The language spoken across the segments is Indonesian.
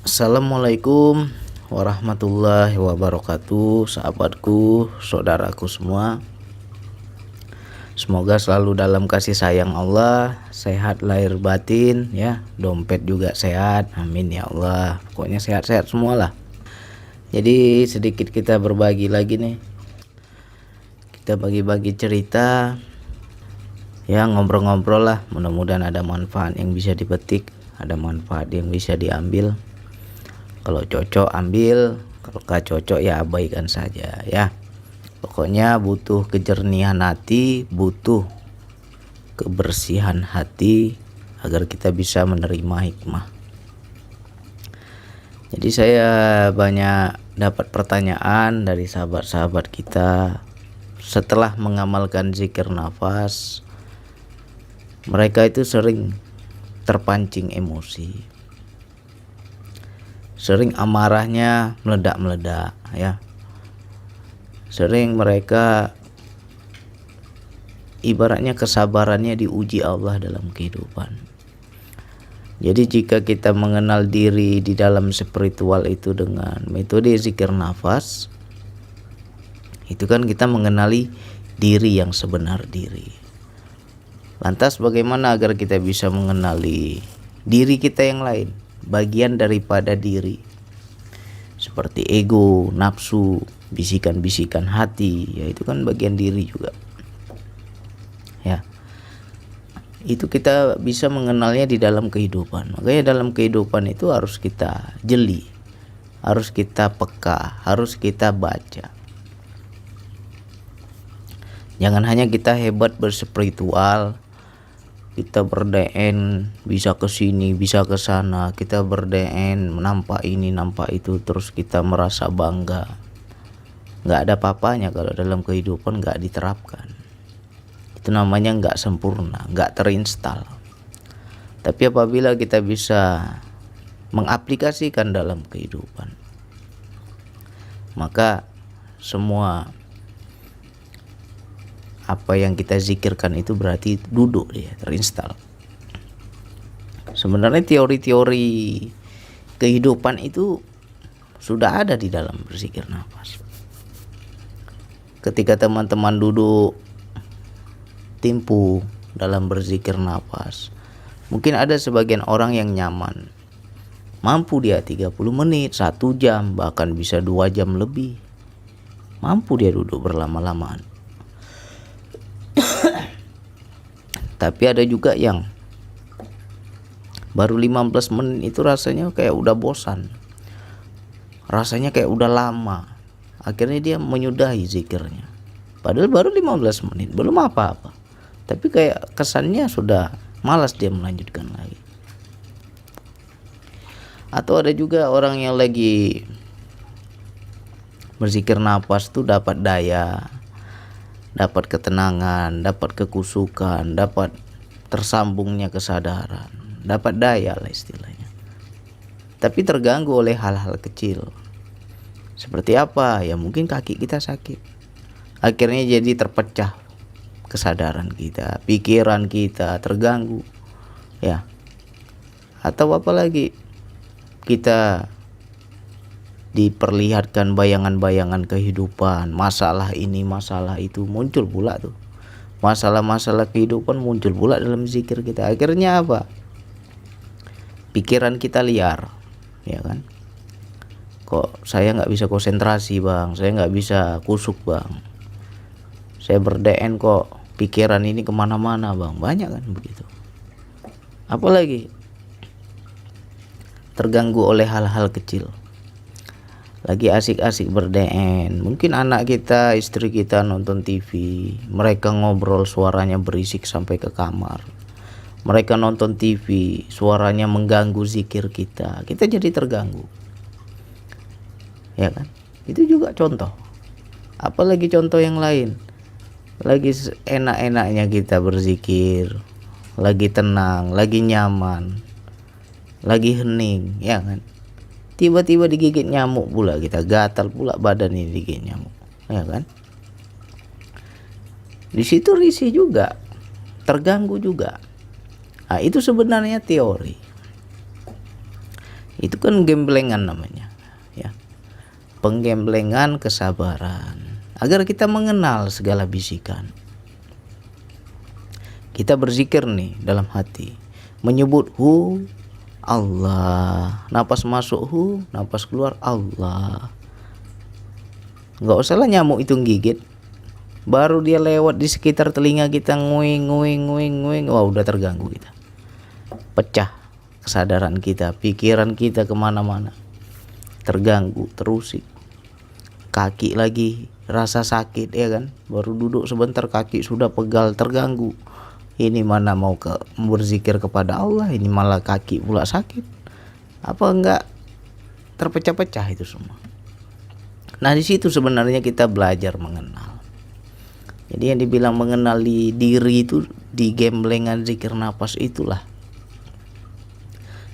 Assalamualaikum warahmatullahi wabarakatuh, sahabatku, saudaraku semua. Semoga selalu dalam kasih sayang Allah, sehat lahir batin ya, dompet juga sehat, amin ya Allah. Pokoknya sehat-sehat semualah. Jadi sedikit kita berbagi lagi nih. Kita bagi-bagi cerita ya, ngobrol-ngobrol lah. Mudah-mudahan ada manfaat yang bisa dipetik, ada manfaat yang bisa diambil. Kalau cocok ambil, kalau gak cocok ya abaikan saja ya. Pokoknya butuh kejernihan hati, butuh kebersihan hati agar kita bisa menerima hikmah. Jadi saya banyak dapat pertanyaan dari sahabat-sahabat kita setelah mengamalkan zikir nafas. Mereka itu sering terpancing emosi, sering amarahnya meledak-meledak ya. Sering mereka ibaratnya kesabarannya diuji Allah dalam kehidupan. Jadi jika kita mengenal diri di dalam spiritual itu dengan metode zikir nafas, itu kan kita mengenali diri yang sebenar diri. Lantas bagaimana agar kita bisa mengenali diri kita yang lain, bagian daripada diri, seperti ego, nafsu, bisikan-bisikan hati, ya itu kan bagian diri juga ya. Itu kita bisa mengenalnya di dalam kehidupan. Makanya dalam kehidupan itu harus kita jeli, harus kita peka, harus kita baca. Jangan hanya kita hebat berspiritual, kita berdn bisa ke sini bisa ke sana, kita berdn nampak ini nampak itu, terus kita merasa bangga. Nggak ada apa-apanya kalau dalam kehidupan nggak diterapkan. Itu namanya nggak sempurna, nggak terinstal. Tapi apabila kita bisa mengaplikasikan dalam kehidupan, maka semua apa yang kita zikirkan itu berarti duduk dia, terinstal. Sebenarnya teori-teori kehidupan itu sudah ada di dalam berzikir nafas. Ketika teman-teman duduk timpu dalam berzikir nafas, mungkin ada sebagian orang yang nyaman, mampu dia 30 menit, 1 jam, bahkan bisa 2 jam lebih. Mampu dia duduk berlama-lamaan. Tapi ada juga yang baru 15 menit itu rasanya kayak udah bosan, rasanya kayak udah lama. Akhirnya dia menyudahi zikirnya, padahal baru 15 menit, belum apa-apa, tapi kayak kesannya sudah malas dia melanjutkan lagi. Atau ada juga orang yang lagi berzikir nafas tuh dapat daya, dapat ketenangan, dapat kekusukan, dapat tersambungnya kesadaran, dapat daya lah istilahnya. Tapi terganggu oleh hal-hal kecil. Seperti apa? Ya mungkin kaki kita sakit. Akhirnya jadi terpecah kesadaran kita, pikiran kita terganggu ya. Atau apalagi kita diperlihatkan bayangan-bayangan kehidupan, masalah ini masalah itu, muncul pula tuh masalah-masalah kehidupan, muncul pula dalam zikir kita. Akhirnya apa? Pikiran kita liar ya kan. Kok saya nggak bisa konsentrasi bang, saya nggak bisa kusuk bang, saya berdn kok pikiran ini kemana-mana bang, banyak kan begitu. Apalagi terganggu oleh hal-hal kecil. Lagi asik-asik berdn, mungkin anak kita, istri kita nonton TV, mereka ngobrol suaranya berisik sampai ke kamar. Mereka nonton TV, suaranya mengganggu zikir kita jadi terganggu ya kan. Itu juga contoh. Apalagi contoh yang lain, lagi enak-enaknya kita berzikir, lagi tenang, lagi nyaman, lagi hening ya kan, tiba-tiba digigit nyamuk pula, kita gatal pula badan ini digigit nyamuk ya kan. Di situ risih juga, terganggu juga. Nah, itu sebenarnya teori. Itu kan gemblengan namanya, ya. Penggemblengan kesabaran agar kita mengenal segala bisikan. Kita berzikir nih dalam hati, menyebut hu Allah, napas masuk hu, napas keluar Allah. Nggak usah lah nyamuk itu gigit, baru dia lewat di sekitar telinga kita nguing nguing nguing nguing, wah udah terganggu kita, pecah kesadaran kita, pikiran kita kemana-mana, terganggu, terusik. Kaki lagi rasa sakit, ya kan, baru duduk sebentar kaki sudah pegal, terganggu. Ini mana mau berzikir kepada Allah, ini malah kaki pula sakit. Apa enggak terpecah-pecah itu semua. Nah di situ sebenarnya kita belajar mengenal. Jadi yang dibilang mengenali diri itu di gemblengan zikir nafas itulah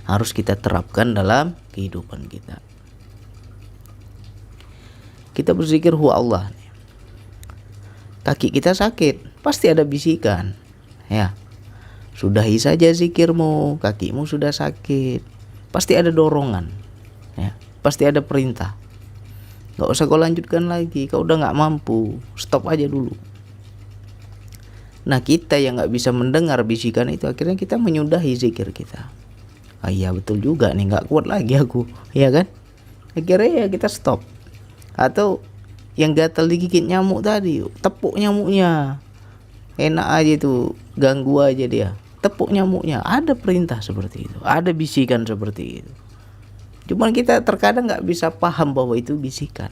harus kita terapkan dalam kehidupan kita. Kita berzikir hu Allah nih. Kaki kita sakit, pasti ada bisikan. Ya. Sudahi saja zikirmu, kakimu sudah sakit. Pasti ada dorongan. Ya, pasti ada perintah. Gak usah kau lanjutkan lagi, kau udah gak mampu, stop aja dulu. Nah kita yang gak bisa mendengar bisikan itu, akhirnya kita menyudahi zikir kita. Ah iya betul juga nih, gak kuat lagi aku, ya kan? Akhirnya ya kita stop. Atau yang gatal digigit nyamuk tadi, tepuk nyamuknya. Enak aja tuh, ganggu aja dia, tepuk nyamuknya. Ada perintah seperti itu, ada bisikan seperti itu. Cuman kita terkadang gak bisa paham bahwa itu bisikan.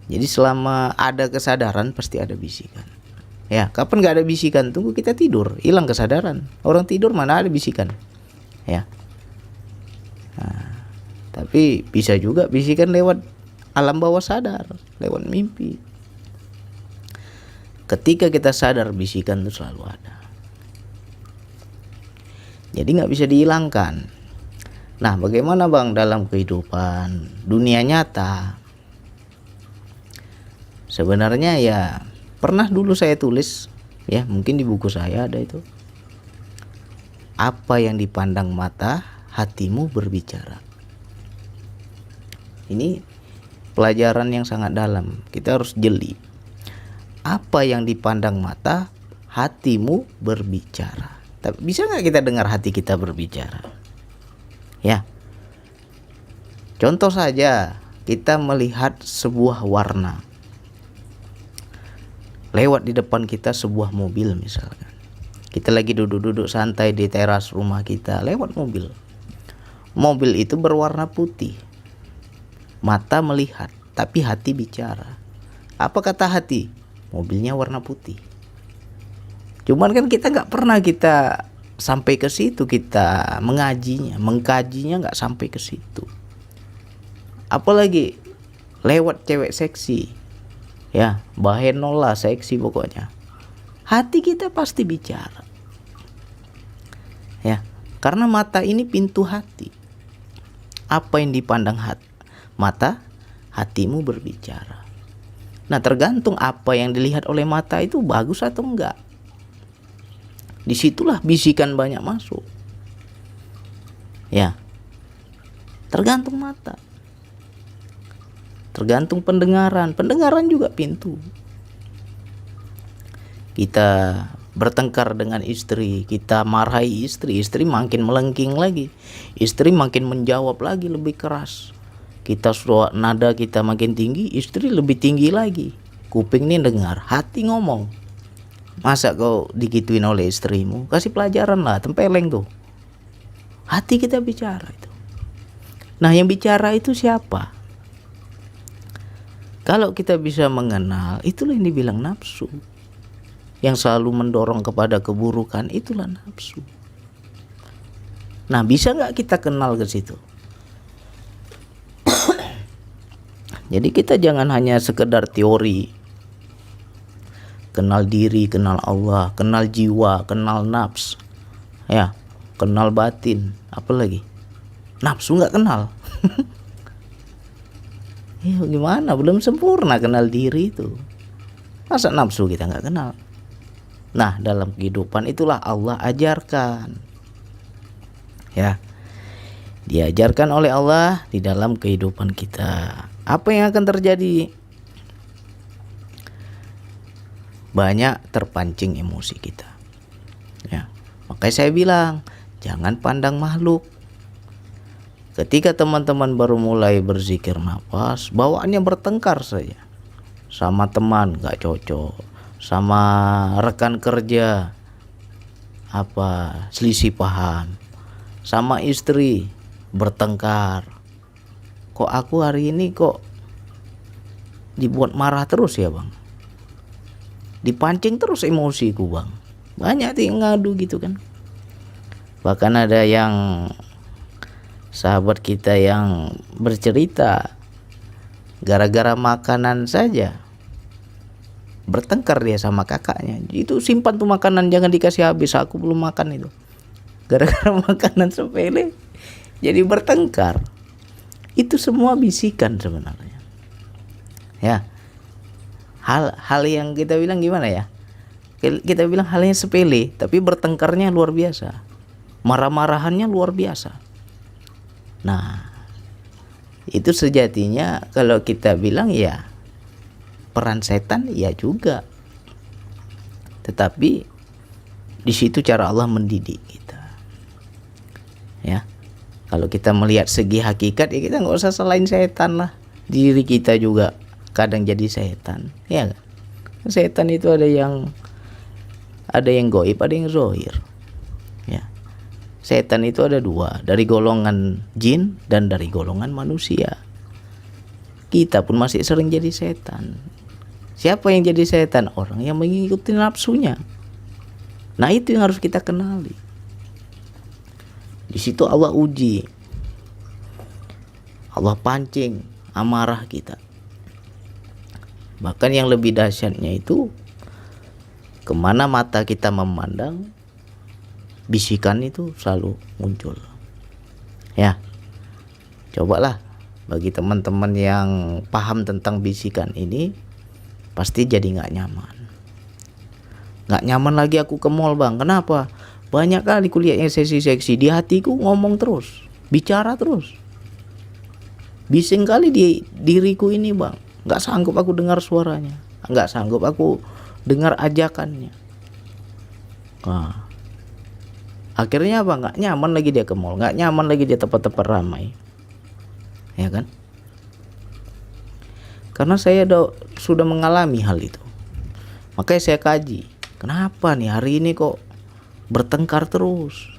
Jadi selama ada kesadaran pasti ada bisikan. Ya, kapan gak ada bisikan? Tunggu kita tidur, hilang kesadaran. Orang tidur mana ada bisikan. Ya. Nah, tapi bisa juga bisikan lewat alam bawah sadar, lewat mimpi. Ketika kita sadar, bisikan itu selalu ada. Jadi gak bisa dihilangkan. Nah bagaimana bang dalam kehidupan dunia nyata? Sebenarnya ya pernah dulu saya tulis, ya mungkin di buku saya ada itu. Apa yang dipandang mata, hatimu berbicara. Ini pelajaran yang sangat dalam, kita harus jeli. Apa yang dipandang mata, hatimu berbicara. Tapi bisa gak kita dengar hati kita berbicara? Ya, contoh saja kita melihat sebuah warna lewat di depan kita, sebuah mobil misalkan. Kita lagi duduk-duduk santai di teras rumah kita, lewat mobil. Mobil itu berwarna putih. Mata melihat, tapi hati bicara. Apa kata hati? Mobilnya warna putih. Cuman kan kita nggak pernah kita sampai ke situ, kita mengkajinya nggak sampai ke situ. Apalagi lewat cewek seksi, ya bahenola seksi pokoknya. Hati kita pasti bicara, ya karena mata ini pintu hati. Apa yang dipandang mata, hatimu berbicara. Nah tergantung apa yang dilihat oleh mata itu bagus atau enggak. Disitulah bisikan banyak masuk. Ya, tergantung mata, tergantung pendengaran. Pendengaran juga pintu. Kita bertengkar dengan istri, kita marahi istri, istri makin melengking lagi, istri makin menjawab lagi lebih keras. Kita suara nada kita makin tinggi, istri lebih tinggi lagi. Kuping ini dengar, hati ngomong. Masa kau digituin oleh istrimu? Kasih pelajaran lah, tempeleng tuh. Hati kita bicara itu. Nah yang bicara itu siapa? Kalau kita bisa mengenal, itulah yang dibilang nafsu. Yang selalu mendorong kepada keburukan, itulah nafsu. Nah bisa gak kita kenal ke situ? Jadi kita jangan hanya sekedar teori. Kenal diri, kenal Allah, kenal jiwa, kenal nafs, ya, kenal batin, apalagi nafsu nggak kenal. Ya gimana? Belum sempurna kenal diri itu. Masa nafsu kita nggak kenal? Nah dalam kehidupan itulah Allah ajarkan. Ya, diajarkan oleh Allah di dalam kehidupan kita. Apa yang akan terjadi? Banyak terpancing emosi kita. Ya, makanya saya bilang jangan pandang makhluk. Ketika teman-teman baru mulai berzikir nafas, bawaannya bertengkar saja. Sama teman gak cocok, sama rekan kerja selisih paham, sama istri bertengkar. Kok aku hari ini kok dibuat marah terus ya bang, dipancing terus emosiku bang. Banyak yang ngadu gitu kan. Bahkan ada yang sahabat kita yang bercerita gara-gara makanan saja bertengkar dia sama kakaknya. Itu simpan tuh makanan, jangan dikasih habis, aku belum makan itu. Gara-gara makanan sepele jadi bertengkar. Itu semua bisikan sebenarnya. Ya. Hal yang kita bilang gimana ya? Kita bilang halnya sepele, tapi bertengkarnya luar biasa. Marah-marahannya luar biasa. Nah, itu sejatinya kalau kita bilang ya peran setan ya juga. Tetapi di situ cara Allah mendidik kita. Ya. Kalau kita melihat segi hakikat ya kita enggak usah selain setan lah. Diri kita juga kadang jadi setan, ya kan? Setan itu ada yang gaib, ada yang zahir. Ya. Setan itu ada dua, dari golongan jin dan dari golongan manusia. Kita pun masih sering jadi setan. Siapa yang jadi setan? Orang yang mengikuti nafsunya. Nah, itu yang harus kita kenali. Di situ Allah uji. Allah pancing amarah kita. Bahkan yang lebih dahsyatnya itu kemana mata kita memandang, bisikan itu selalu muncul. Ya, cobalah bagi teman-teman yang paham tentang bisikan ini, pasti jadi gak nyaman. Gak nyaman lagi aku ke mall bang, kenapa? Banyak kali kuliahnya seksi-seksi, di hatiku ngomong terus, bicara terus. Bising kali di diriku ini bang, gak sanggup aku dengar suaranya, gak sanggup aku dengar ajakannya. Nah, akhirnya apa? Gak nyaman lagi dia ke mall, gak nyaman lagi dia tempat-tempat ramai, ya kan? Karena saya sudah mengalami hal itu. Makanya saya kaji, kenapa nih hari ini kok bertengkar terus,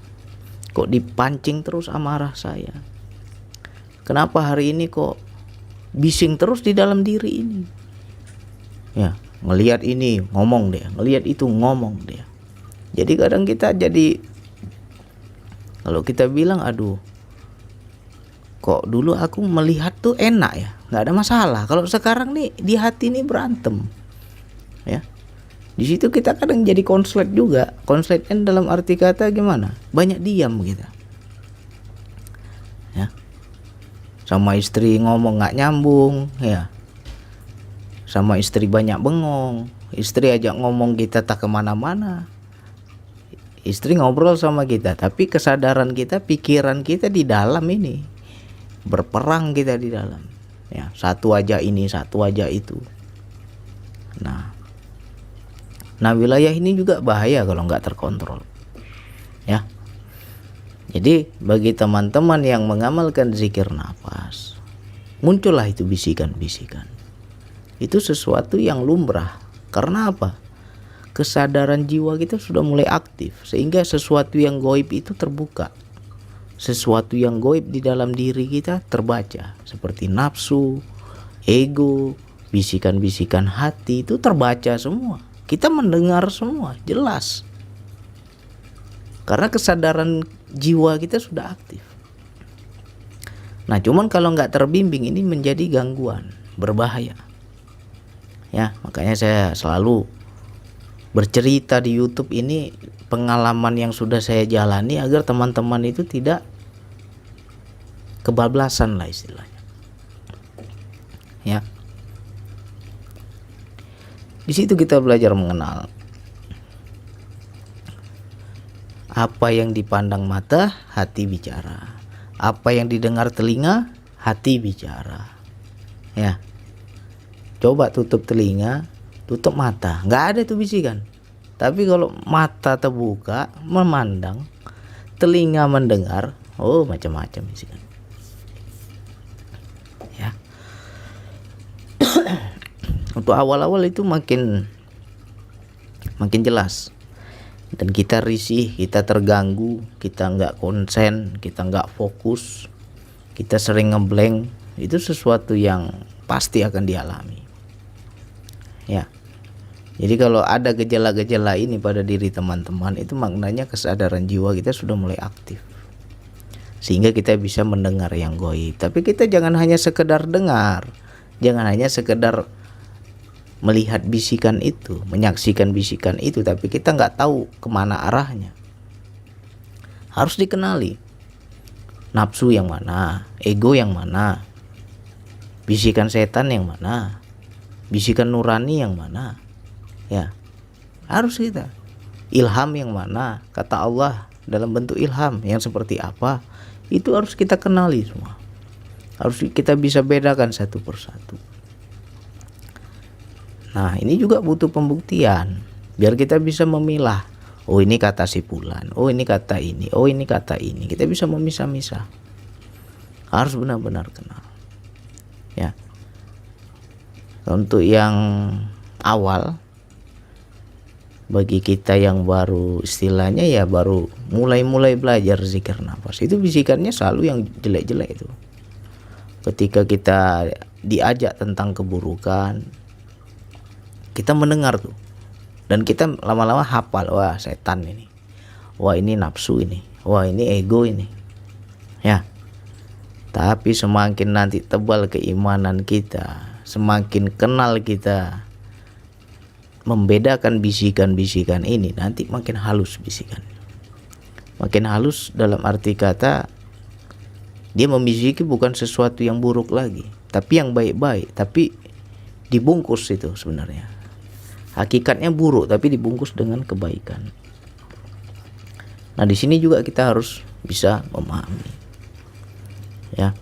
kok dipancing terus amarah saya. Kenapa hari ini kok bising terus di dalam diri ini? Ya, ngelihat ini ngomong dia, ngelihat itu ngomong dia. Jadi kadang kita jadi, kalau kita bilang aduh, kok dulu aku melihat tuh enak ya, nggak ada masalah. Kalau sekarang nih di hati nih berantem, ya. Di situ kita kadang jadi konslet juga. Konsletnya dalam arti kata gimana? Banyak diam kita. Ya. Sama istri ngomong nggak nyambung, ya. Sama istri banyak bengong. Istri ajak ngomong kita tak kemana-mana. Istri ngobrol sama kita, tapi kesadaran kita, pikiran kita di dalam ini. Berperang kita di dalam. Ya, satu aja ini, satu aja itu. Nah, wilayah ini juga bahaya kalau nggak terkontrol. Ya. Jadi bagi teman-teman yang mengamalkan zikir nafas, muncullah itu bisikan-bisikan. Itu sesuatu yang lumrah. Karena apa? Kesadaran jiwa kita sudah mulai aktif, sehingga sesuatu yang gaib itu terbuka. Sesuatu yang gaib di dalam diri kita terbaca, seperti nafsu, ego, bisikan-bisikan hati itu terbaca semua. Kita mendengar semua, jelas. Karena kesadaran jiwa kita sudah aktif. Nah, cuman kalau nggak terbimbing ini menjadi gangguan, berbahaya. Ya, makanya saya selalu bercerita di YouTube ini pengalaman yang sudah saya jalani agar teman-teman itu tidak kebablasan lah istilahnya. Ya. Di situ kita belajar mengenal apa yang dipandang mata, hati bicara. Apa yang didengar telinga, hati bicara. Ya. Coba tutup telinga, tutup mata, nggak ada tuh bisikan. Tapi kalau mata terbuka memandang, telinga mendengar, oh macam-macam bisikan. Ya. Untuk awal-awal itu makin jelas. Dan kita risih, kita terganggu, kita nggak konsen, kita nggak fokus, kita sering ngeblank. Itu sesuatu yang pasti akan dialami. Ya. Jadi kalau ada gejala-gejala ini pada diri teman-teman, itu maknanya kesadaran jiwa kita sudah mulai aktif. Sehingga kita bisa mendengar yang gaib. Tapi kita jangan hanya sekedar dengar, jangan hanya sekedar melihat bisikan itu, menyaksikan bisikan itu, tapi kita nggak tahu kemana arahnya. Harus dikenali. Nafsu yang mana, ego yang mana, bisikan setan yang mana, bisikan nurani yang mana. Ya, harus kita. Ilham yang mana, kata Allah dalam bentuk ilham yang seperti apa, itu harus kita kenali semua. Harus kita bisa bedakan satu persatu. Nah, ini juga butuh pembuktian biar kita bisa memilah. Oh, ini kata si fulan, oh ini kata ini, oh ini kata ini. Kita bisa memisah-misah. Harus benar-benar kenal. Ya. Untuk yang awal, bagi kita yang baru, istilahnya ya baru mulai belajar zikir nafas, itu bisikannya selalu yang jelek-jelek itu. Ketika kita diajak tentang keburukan, kita mendengar tuh, dan kita lama-lama hafal, wah setan ini, wah ini nafsu ini, wah ini ego ini. Ya. Tapi semakin nanti tebal keimanan kita, semakin kenal kita membedakan bisikan-bisikan ini, nanti makin halus bisikan. Makin halus dalam arti kata dia membisiki bukan sesuatu yang buruk lagi, tapi yang baik-baik, tapi dibungkus itu sebenarnya. Hakikatnya buruk tapi dibungkus dengan kebaikan. Nah, di sini juga kita harus bisa memahami. Ya.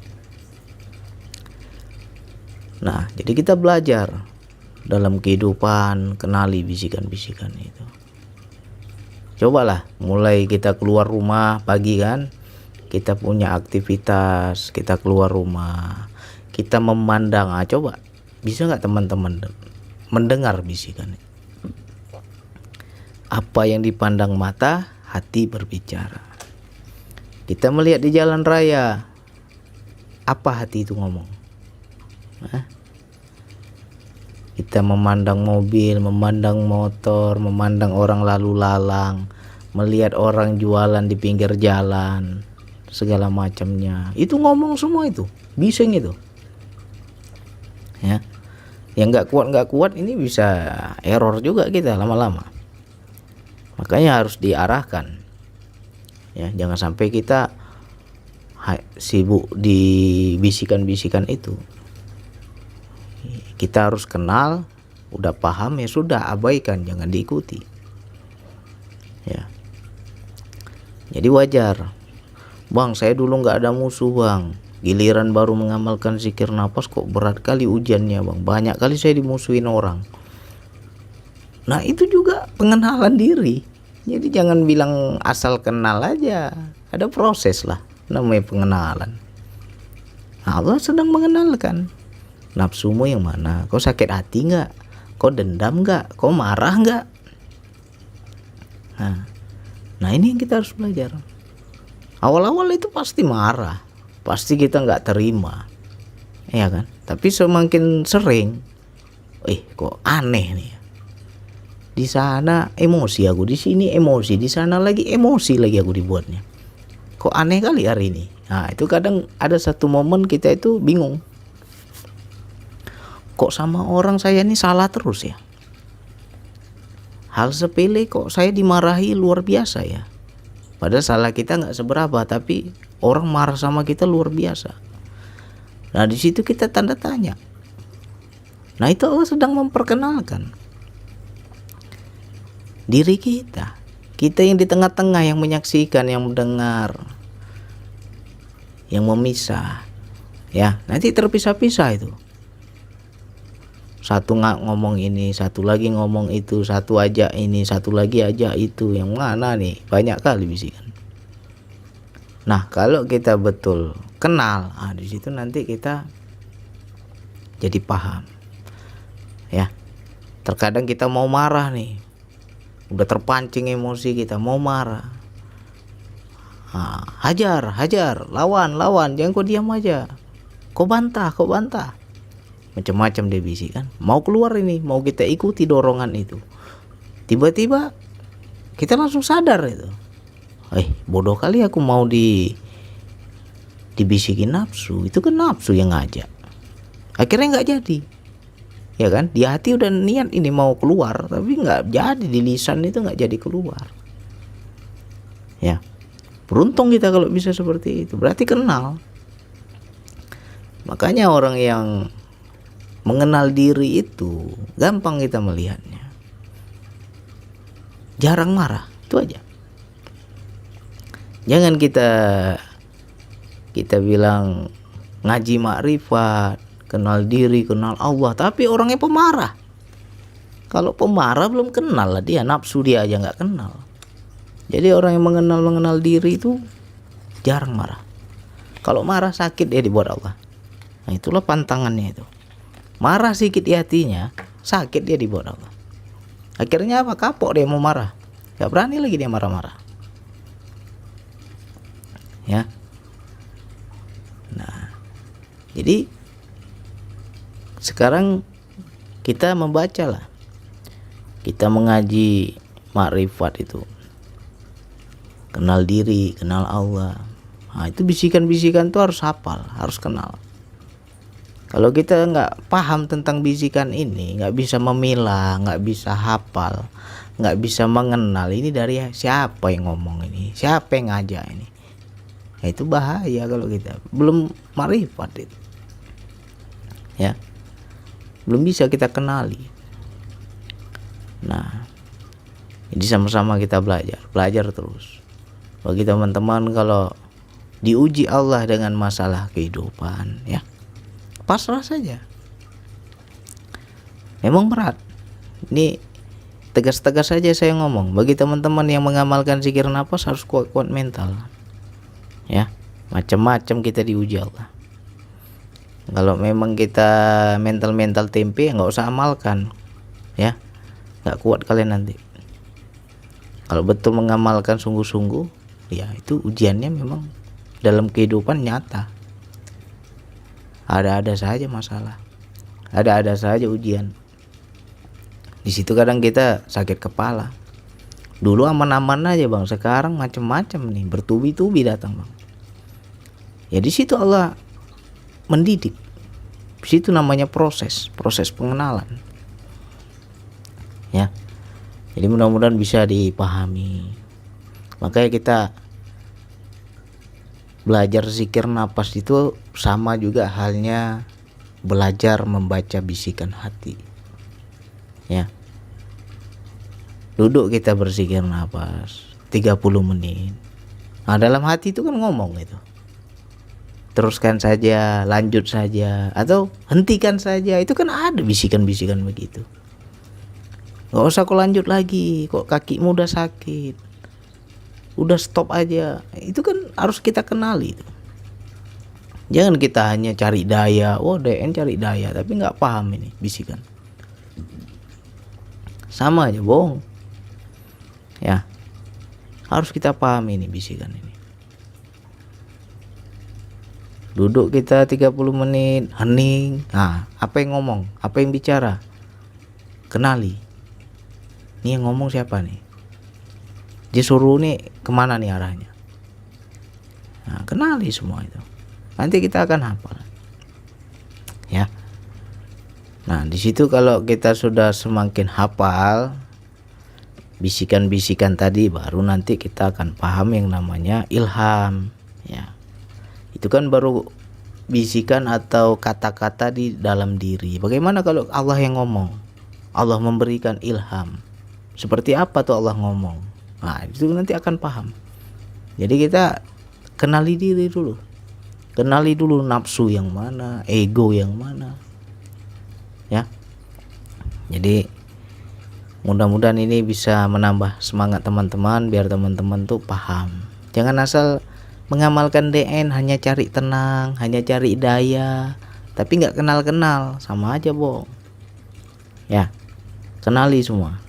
Nah, jadi kita belajar dalam kehidupan, kenali bisikan-bisikan itu. Cobalah mulai kita keluar rumah pagi kan, kita punya aktivitas, kita keluar rumah, kita memandang, coba bisa nggak teman-teman mendengar bisikan? Apa yang dipandang mata, hati berbicara. Kita melihat di jalan raya, apa hati itu ngomong? Kita memandang mobil, memandang motor, memandang orang lalu lalang, melihat orang jualan di pinggir jalan, segala macamnya. Itu ngomong semua itu, bising itu. Ya. Yang nggak kuat ini bisa error juga kita lama-lama. Makanya harus diarahkan. Ya, jangan sampai kita sibuk di bisikan-bisikan itu. Kita harus kenal, udah paham ya sudah, abaikan, jangan diikuti. Ya. Jadi wajar. Bang, saya dulu nggak ada musuh bang, giliran baru mengamalkan zikir nafas kok berat kali ujiannya bang, banyak kali saya dimusuhin orang. Nah, itu juga pengenalan diri. Jadi jangan bilang asal kenal aja, ada proses lah, namanya pengenalan. Allah sedang mengenalkan. Nafsumu yang mana? Kau sakit hati nggak? Kau dendam nggak? Kau marah nggak? Nah ini yang kita harus belajar. Awal-awal itu pasti marah, pasti kita nggak terima, ya kan? Tapi semakin sering, kok aneh nih. Di sana emosi aku, di sini emosi, di sana lagi emosi lagi aku dibuatnya. Kok aneh kali hari ini? Nah itu kadang ada satu momen kita itu bingung. Kok sama orang saya ini salah terus ya? Hal sepele kok saya dimarahi luar biasa ya? Padahal salah kita nggak seberapa, tapi orang marah sama kita luar biasa. Nah di situ kita tanda tanya. Nah itu Allah sedang memperkenalkan diri kita. Kita yang di tengah-tengah, yang menyaksikan, yang mendengar. yang memisah. Ya, nanti terpisah-pisah itu. Satu nggak ngomong ini, satu lagi ngomong itu, satu aja ini, satu lagi aja itu. Yang mana nih? Banyak kali bisikan. Nah, kalau kita betul kenal, di situ nanti kita jadi paham. Ya. Terkadang kita mau marah nih. Udah terpancing emosi kita, mau marah. Hajar, lawan, jangan kau diam aja. Kau bantah. Macam-macam dia bisikan. Mau keluar ini, mau kita ikuti dorongan itu. Tiba-tiba kita langsung sadar itu. Bodoh kali aku mau dibisikin nafsu. Itu kan nafsu yang ngajak. Akhirnya nggak jadi. Ya kan? Di hati udah niat ini mau keluar, tapi nggak jadi, di lisan itu nggak jadi keluar. Ya. Beruntung kita kalau bisa seperti itu. Berarti kenal. Makanya orang yang mengenal diri itu gampang kita melihatnya. Jarang marah, itu aja. Jangan kita bilang ngaji makrifat, kenal diri, kenal Allah, tapi orangnya pemarah. Kalau pemarah belum kenal lah dia, nafsu dia aja nggak kenal. Jadi orang yang mengenal diri itu jarang marah. Kalau marah sakit dia dibuat Allah. Nah, itulah pantangannya itu. Marah sedikit di hatinya, sakit dia dibuat Allah. Akhirnya apa? Kapok dia mau marah. Gak berani lagi dia marah-marah. Ya. Nah, jadi sekarang kita membacalah. Kita mengaji makrifat itu. Kenal diri, kenal Allah. Nah, itu bisikan-bisikan itu harus hafal, harus kenal. Kalau kita nggak paham tentang bisikan ini, nggak bisa memilah, nggak bisa hafal, nggak bisa mengenal ini dari siapa yang ngomong ini, siapa yang ngajak ini, nah, itu bahaya kalau kita belum makrifat itu, ya, belum bisa kita kenali. Nah, jadi sama-sama kita belajar terus. Bagi teman-teman kalau diuji Allah dengan masalah kehidupan, ya, pasrah saja. Memang berat. Ini tegas-tegas saja saya ngomong. Bagi teman-teman yang mengamalkan zikir nafas harus kuat-kuat mental. Ya, macam-macam kita diuji Allah. Kalau memang kita mental tempe, nggak usah amalkan. Ya, nggak kuat kalian nanti. Kalau betul mengamalkan sungguh-sungguh, ya itu ujiannya memang dalam kehidupan nyata. Ada-ada saja masalah, ada-ada saja ujian. Di situ kadang kita sakit kepala. Dulu aman-aman aja bang, sekarang macam-macam nih, bertubi-tubi datang bang. Ya di situ Allah mendidik. Di situ namanya proses pengenalan. Ya, jadi mudah-mudahan bisa dipahami. Makanya kita belajar zikir nafas itu sama juga halnya belajar membaca bisikan hati. Ya. Duduk kita berzikir nafas 30 menit. Nah, dalam hati itu kan ngomong itu. Teruskan saja, lanjut saja, atau hentikan saja. Itu kan ada bisikan-bisikan begitu. Gak usah kok lanjut lagi, kok kakimu udah sakit. Udah stop aja. Itu kan harus kita kenali itu. Jangan kita hanya cari daya. DN cari daya tapi nggak paham ini bisikan. Sama aja bohong. Ya, harus kita paham ini bisikan ini. Duduk kita 30 menit hening. Nah, apa yang ngomong? Apa yang bicara? Kenali. Ini yang ngomong siapa nih? Disuruh nih kemana nih arahnya? Nah, kenali semua itu. Nanti kita akan hafal. Ya. Nah, di situ kalau kita sudah semakin hafal bisikan-bisikan tadi, baru nanti kita akan paham yang namanya ilham. Ya. Itu kan baru bisikan atau kata-kata di dalam diri. Bagaimana kalau Allah yang ngomong? Allah memberikan ilham. Seperti apa tuh Allah ngomong? Nah, itu nanti akan paham. Jadi kita kenali diri dulu. Kenali dulu nafsu yang mana, ego yang mana, ya. Jadi mudah-mudahan ini bisa menambah semangat teman-teman, biar teman-teman tuh paham. Jangan asal mengamalkan DN hanya cari tenang, hanya cari daya, tapi nggak kenal-kenal, sama aja bohong. Ya, kenali semua.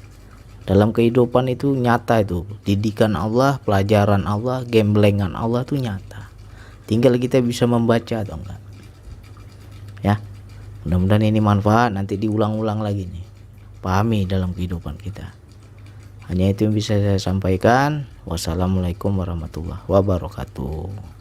Dalam kehidupan itu nyata, itu didikan Allah, pelajaran Allah, gemblengan Allah tuh nyata. Tinggal kita bisa membaca atau enggak. Ya, mudah-mudahan ini manfaat, nanti diulang-ulang lagi nih. Pahami dalam kehidupan kita. Hanya itu yang bisa saya sampaikan. Wassalamualaikum warahmatullahi wabarakatuh.